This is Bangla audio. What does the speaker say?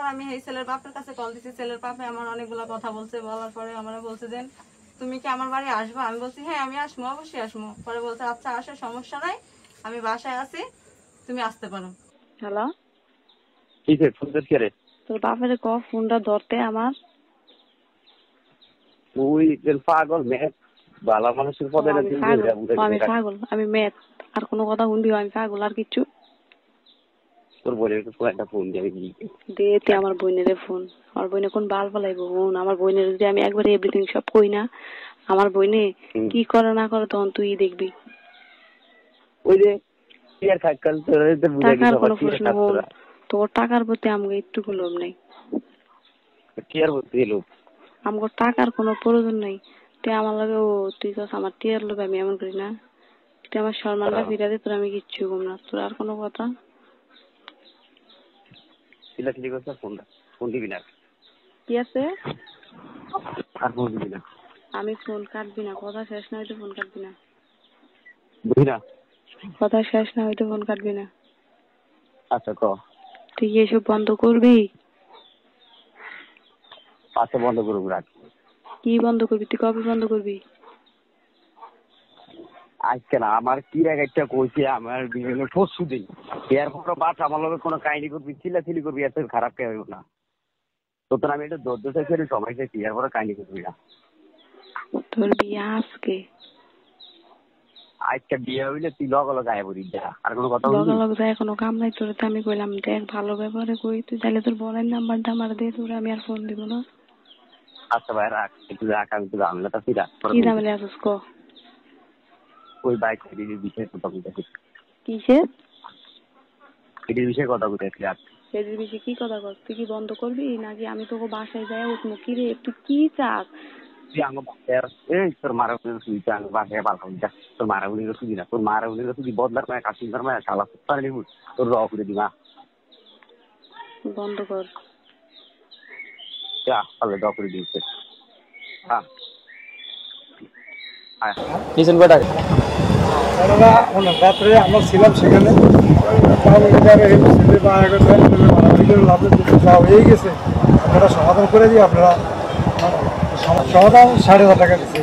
তারপর আমি এই ছেলের বাপের কাছে কল দিছি, ছেলের বাপে আমার অনেকগুলো কথা বলছে, বলার পরে আমরা বলছে যে তুমি কি আমার বাড়ি আসবো? আমি বলছি হ্যাঁ আমি আসবো, অবশ্যই আসবো। পরে বলছে আচ্ছা আসে, সমস্যা নাই, আমি বাসায় আছি, তুমি আসতে পারো। হ্যালো, কি রে ফোন করছিস রে? তোর বাপের ক ফোনটা ধরতে আমার। তুই পাগল মেয়ে, বালা মানুষের পদে না তুই আমি পাগল, আমি মেয়ে, আর কোনো কথা শুনবি? আমি পাগল, আর কিছু? তোর বোনের একটা ফোন দিয়ে দে তুই আমার বোনের ফোন। আমার বোনে কোন বাল পালাইবো বোন? আমার বোনের যদি আমি একবারে এভরিথিং সব কই না, আমার বোনে কি করে না করে তখন তুই দেখবি। ওই যে টিয়ার খাকাল তোর বুঝাই টাকার দিছ কোনো প্রশ্ন হল, তোর টাকার প্রতি আমাকে একটু লোভ নেই। টিয়ার বলতে এলো আমাকে টাকার কোনো প্রয়োজন নেই। তুই আমার লাগে ও তুই তো আমার টিয়ার লোভ, আমি এমন করি না। তুই আমার সম্মানটা ফিরা দে, তোর আমি কিচ্ছু কম না। তোর আর কোনো কথা? সিলেক্ট করছ ফোন দিবি না। কি আছে? আর ফোন দিবি না। আমি ফোন কাটবি না, কথা শেষ না হইতে ফোন কাটবি না। বুঝি না, কথা শেষ না হইতে ফোন কাটবি না। আচ্ছা ক। তুই এসব বন্ধ করবি? আচ্ছা বন্ধ করবো, রাখ। কি বন্ধ করবি? তুই কবে বন্ধ করবি? আজকে না, আমার কি একটা কইছে, আমার বিভিন্ন পরশু দিন এরপর বাস আমার লগে কোনো কাহিনী করবি, চিল্লাচিল্লি করবি, এত খারাপ কে হইব না। তোর আমি এটা দর্দ চাইছি, সবাই চাইছি, এরপরে কাহিনী করবি না। তোর বিয়া আজকে? আজকে বিয়ে হইলে তুই লগে লগে আয় বলি যা, আর কোনো কথা বলবি? লগে লগে যায় কোনো কাম নাই তোর। আমি কইলাম দেখ ভালো ব্যবহারে কই, তুই চাইলে তোর বোনের নাম্বারটা আমার দে, তোর আমি আর ফোন দিব না। আচ্ছা ভাই রাখ, একটু রাখ, আমি তো ঝামেলা তা ফিরা কি ঝামেলা আছিস ক? ওই বাইক এটির বিষয়ে কথা বলতেছি। কিসের? এটির বিষয়ে কথা বলতেছি। আর সেদিন বেশি কি কথা কর? তুই কি বন্ধ করবি নাকি আমি তোকে বাসায় যাই উঠবো? কি রে তুই কি চাস? তুই আমার বাসায় এই তোর মারা উনি তুই আমার বাসায় পাল্টা যা, তোর মারা উনি তুই না, তোর মারা উনি তুই বদলার মায় কাশিমার মায় শালা পারে নিবি, তোর র করে দিবা। বন্ধ কর যা তাহলে র করে দিচ্ছে। হ্যাঁ নিছেন কয় টাকা? রাত্রে আমরা ছিলাম সেখানে, যা হয়ে গেছে আপনারা সমাধান করে দিই। আপনারা সমাধান ৬,৫০০ টাকা দিচ্ছে।